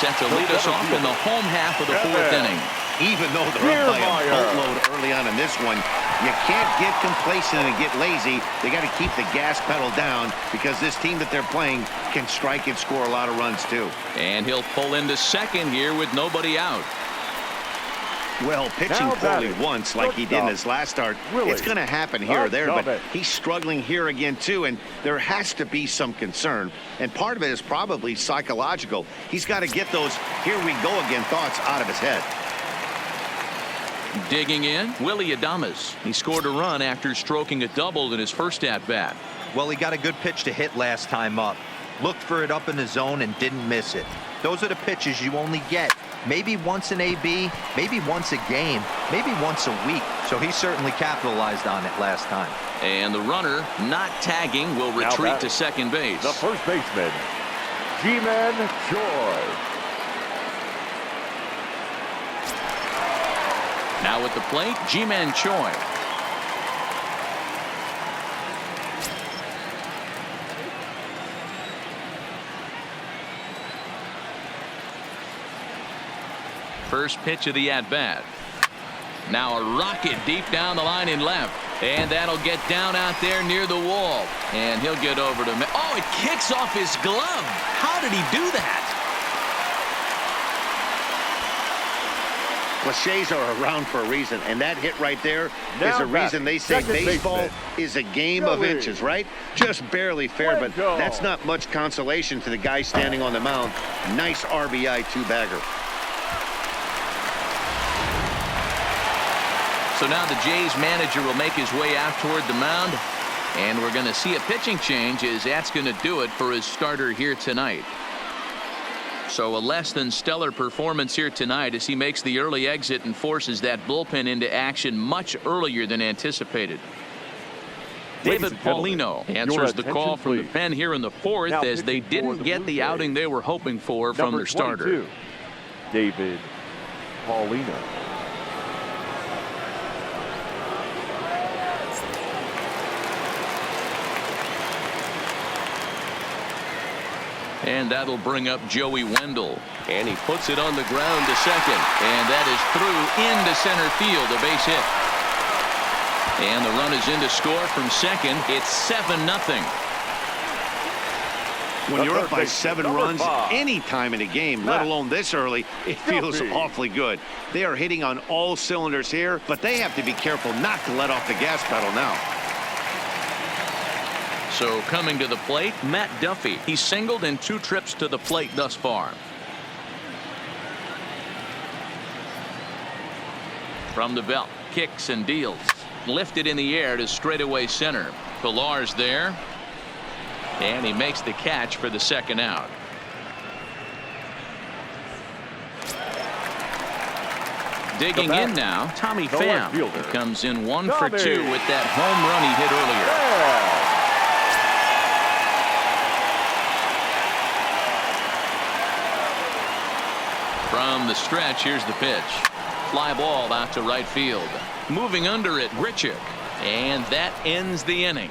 set to lead us off in the home half of the fourth inning. Even though they're up by a boatload early on in this one, you can't get complacent and get lazy. They got to keep the gas pedal down because this team that they're playing can strike and score a lot of runs too. And he'll pull into second here with nobody out. Well, pitching poorly once like he did in his last start, it's going to happen here or there, but he's struggling here again too, and there has to be some concern, and part of it is probably psychological. He's got to get those here we go again thoughts out of his head. Digging in, Willie Adames. He scored a run after stroking a double in his first at-bat. Well, he got a good pitch to hit last time up. Looked for it up in the zone and didn't miss it. Those are the pitches you only get maybe once in AB, maybe once a game, maybe once a week. So he certainly capitalized on it last time. And the runner, not tagging, will retreat to second base. The first baseman, Ji-Man Choi. Now at the plate, Ji-Man Choi. First pitch of the at-bat. Now a rocket deep down the line in left. And that'll get down out there near the wall. And he'll get over to... Oh, it kicks off his glove. How did he do that? Cliches are around for a reason, and that hit right there is a reason they say baseball is a game of inches, right? Just barely fair, but that's not much consolation to the guy standing on the mound. Nice RBI two-bagger. So now the Jays manager will make his way out toward the mound, and we're going to see a pitching change as that's going to do it for his starter here tonight. So a less than stellar performance here tonight as he makes the early exit and forces that bullpen into action much earlier than anticipated. David Paulino answers the call from the pen here in the fourth as they didn't get the outing they were hoping for from their starter. David Paulino. And that'll bring up Joey Wendell. And he puts it on the ground to second. And that is through into center field, a base hit. And the run is in to score from second. It's 7-0. When you're up by 7 runs any time in a game, let alone this early, it feels awfully good. They are hitting on all cylinders here, but they have to be careful not to let off the gas pedal now. So coming to the plate, Matt Duffy. He's singled in 2 trips to the plate thus far. From the belt, kicks and deals. Lifted in the air to straightaway center. Pillar's there. And he makes the catch for the second out. Digging in now, Tommy Pham. He comes in 1 for 2 with that home run he hit earlier. From the stretch, here's the pitch. Fly ball out to right field. Moving under it, Grichuk. And that ends the inning.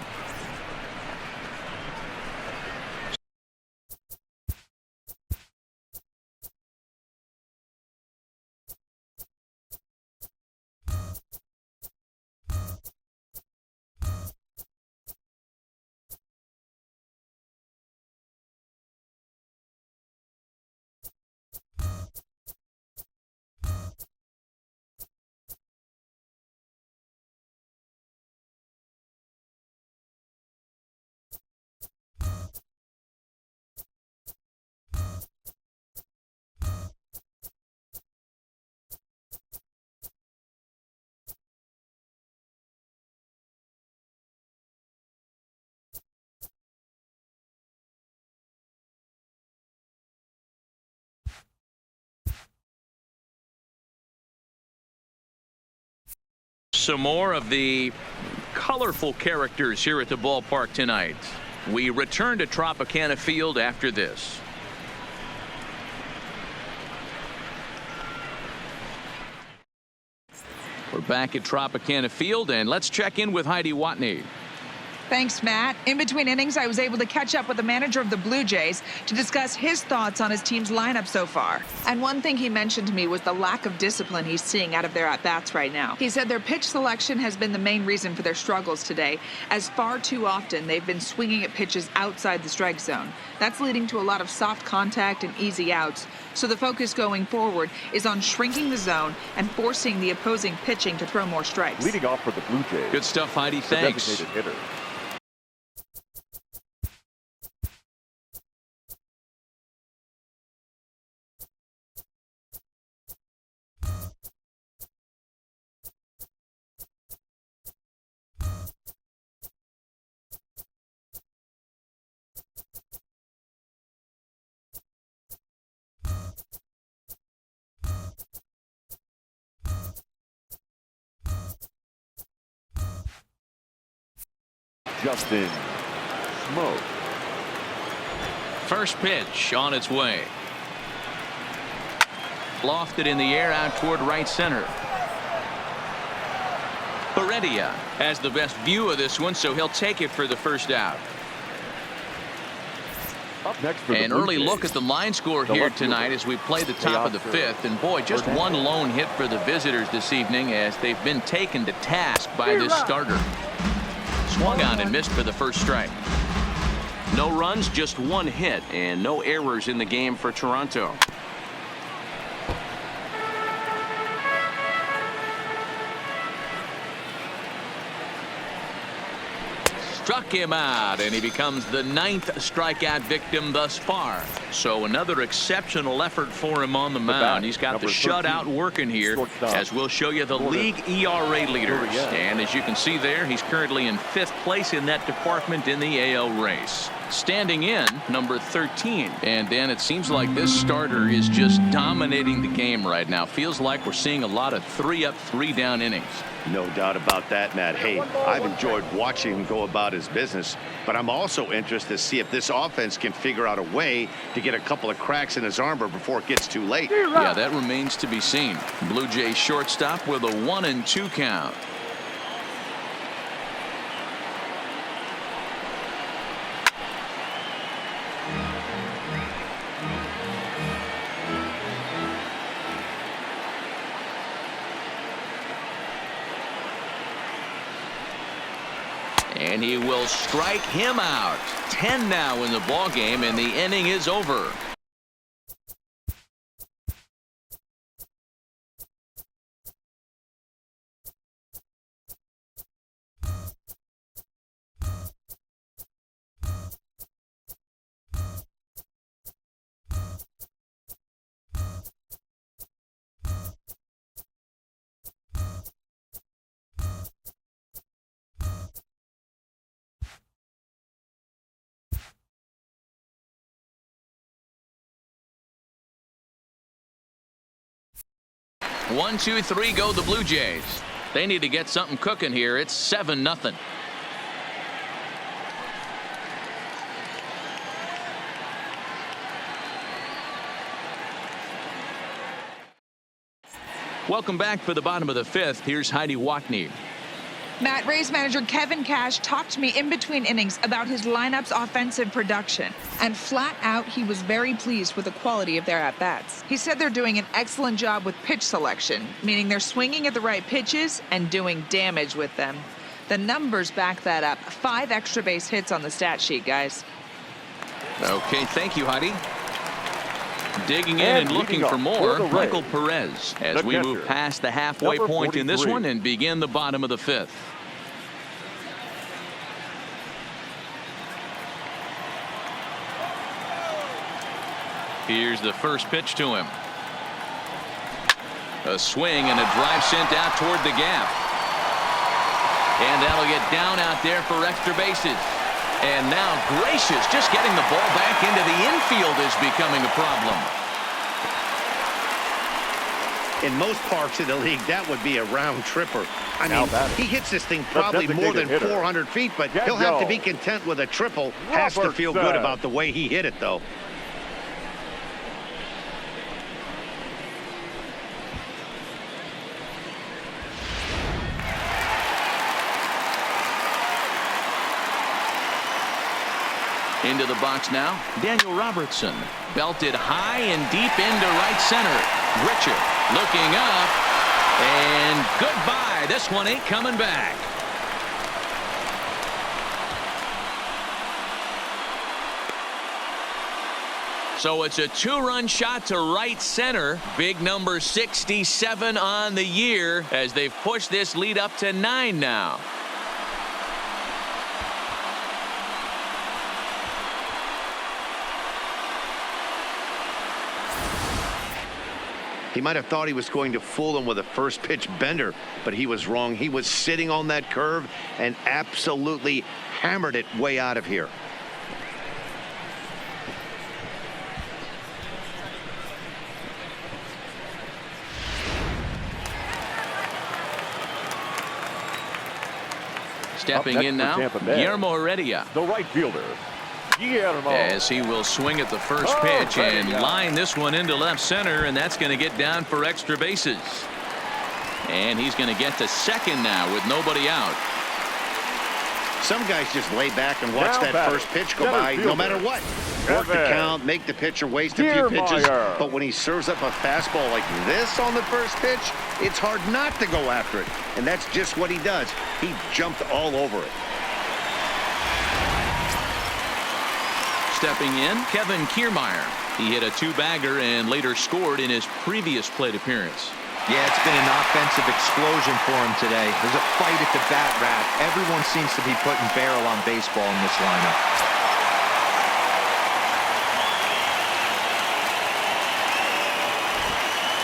Some more of the colorful characters here at the ballpark tonight. We return to Tropicana Field after this. We're back at Tropicana Field, and let's check in with Heidi Watney. Thanks, Matt. In between innings, I was able to catch up with the manager of the Blue Jays to discuss his thoughts on his team's lineup so far. And one thing he mentioned to me was the lack of discipline he's seeing out of their at-bats right now. He said their pitch selection has been the main reason for their struggles today, as far too often they've been swinging at pitches outside the strike zone. That's leading to a lot of soft contact and easy outs. So the focus going forward is on shrinking the zone and forcing the opposing pitching to throw more strikes. Leading off for the Blue Jays. Good stuff, Heidi. Thanks. The designated hitter. Justin Smoke. First pitch on its way. Lofted in the air out toward right center. Heredia has the best view of this one, so he'll take it for the first out. Up next for An the Blue early Jays, look at the line score the here left fielder, tonight as we play the top of the fifth. And boy, just one lone hit for the visitors this evening as they've been taken to task by this starter. Swung on and missed for the first strike. No runs, just one hit, and no errors in the game for Toronto. Struck him out, and he becomes the 9th strikeout victim thus far. So another exceptional effort for him on the mound. He's got the shutout working here, as we'll show you the league ERA leaders. And as you can see there, he's currently in 5th place in that department in the AL race. Standing in, number 13. And Dan, it seems like this starter is just dominating the game right now. Feels like we're seeing a lot of 3-up, 3-down innings. No doubt about that, Matt. Hey, I've enjoyed watching him go about his business, but I'm also interested to see if this offense can figure out a way to get a couple of cracks in his armor before it gets too late. Yeah, that remains to be seen. Blue Jays shortstop with a 1-2 count. And he will strike him out. 10 now in the ball game, and the inning is over. One, two, three, go the Blue Jays. They need to get something cooking here. It's 7-0. Welcome back for the bottom of the 5th. Here's Heidi Watney. Matt, Rays manager Kevin Cash talked to me in between innings about his lineup's offensive production. And flat out, he was very pleased with the quality of their at-bats. He said they're doing an excellent job with pitch selection, meaning they're swinging at the right pitches and doing damage with them. The numbers back that up. 5 extra base hits on the stat sheet, guys. Okay, thank you, Heidi. Digging in and looking for more, Michael Perez, as we move past the halfway point in this one and begin the bottom of the 5th. Here's the first pitch to him. A swing and a drive sent out toward the gap. And that'll get down out there for extra bases. And now Gracious, just getting the ball back into the infield is becoming a problem. In most parks of the league, that would be a round tripper. I mean, he hits this thing probably more than 400 feet, but he'll have to be content with a triple. Has to feel good about the way he hit it, though. Into the box now, Daniel Robertson. Belted high and deep into right center. Richard looking up. And goodbye. This one ain't coming back. So it's a 2-run shot to right center. Big number 67 on the year as they've pushed this lead up to 9 now. He might have thought he was going to fool him with a first pitch bender, but he was wrong. He was sitting on that curve and absolutely hammered it way out of here. Stepping in now, Guillermo Heredia. The right fielder, Guillermo. As he will swing at the first pitch and line this one into left center, and that's going to get down for extra bases. And he's going to get to second now with nobody out. Some guys just lay back and watch that first pitch go by no matter what. Work the count, make the pitcher waste a few pitches. But when he serves up a fastball like this on the first pitch, it's hard not to go after it. And that's just what he does. He jumped all over it. Stepping in, Kevin Kiermaier. He hit a 2-bagger and later scored in his previous plate appearance. Yeah, it's been an offensive explosion for him today. There's a fight at the bat rack. Everyone seems to be putting barrel on baseball in this lineup.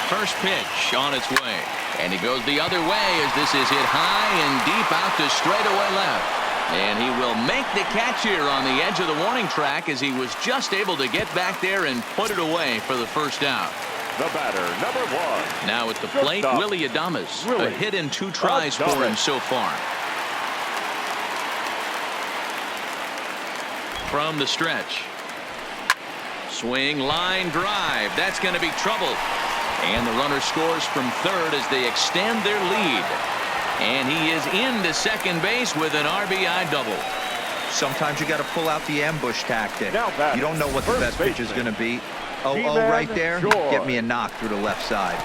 First pitch on its way. And he goes the other way as this is hit high and deep out to straightaway left. And he will make the catch here on the edge of the warning track as he was just able to get back there and put it away for the first out. The batter, number 1. Now at the plate, Willy Adames. A hit in 2 tries for him so far. From the stretch. Swing, line, drive. That's going to be trouble. And the runner scores from third as they extend their lead. And he is into second base with an RBI double. Sometimes you got to pull out the ambush tactic. You don't know what the best pitch is going to be. Oh, right there. Get me a knock through the left side.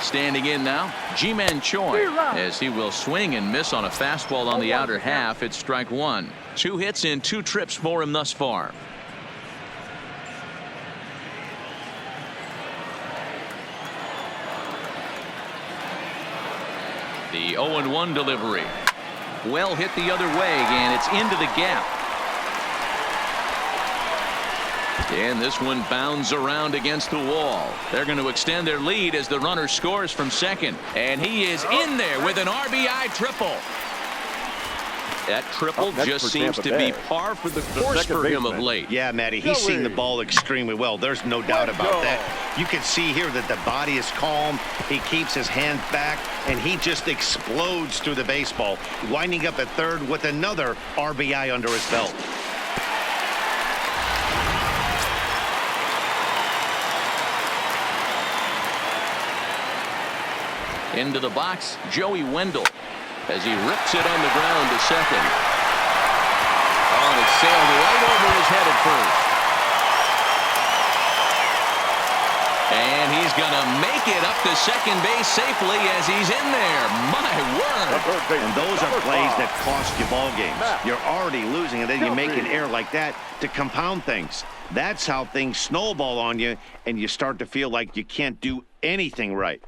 Standing in now, Ji-Man Choi, as he will swing and miss on a fastball on the outer half. It's strike 1. 2 hits in 2 trips for him thus far. The 0-1 delivery. Well hit the other way, and it's into the gap. And this one bounds around against the wall. They're going to extend their lead as the runner scores from second. And he is in there with an RBI triple. That triple just seems to be par for the course for him of late. Yeah, Matty, he's seen the ball extremely well. There's no doubt about that. You can see here that the body is calm. He keeps his hands back, and he just explodes through the baseball, winding up at third with another RBI under his belt. Into the box, Joey Wendell, as he rips it on the ground to second. Oh, it sailed right over his head at first. And he's going to make it up to second base safely as he's in there. My word. And those are plays that cost you ball games. You're already losing, and then you make an error like that to compound things. That's how things snowball on you, and you start to feel like you can't do anything right.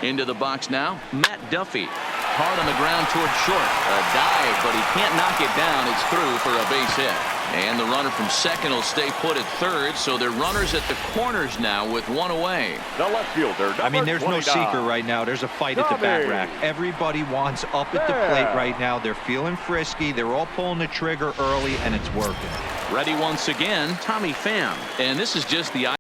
Into the box now, Matt Duffy. Hard on the ground toward short. A dive, but he can't knock it down. It's through for a base hit. And the runner from second will stay put at third, so they're runners at the corners now with one away. The left fielder, I mean, there's no 29. secret right now. There's a fight at the bat rack. Everybody wants up at the plate right now. They're feeling frisky. They're all pulling the trigger early, and it's working. Ready once again, Tommy Pham. And this is just the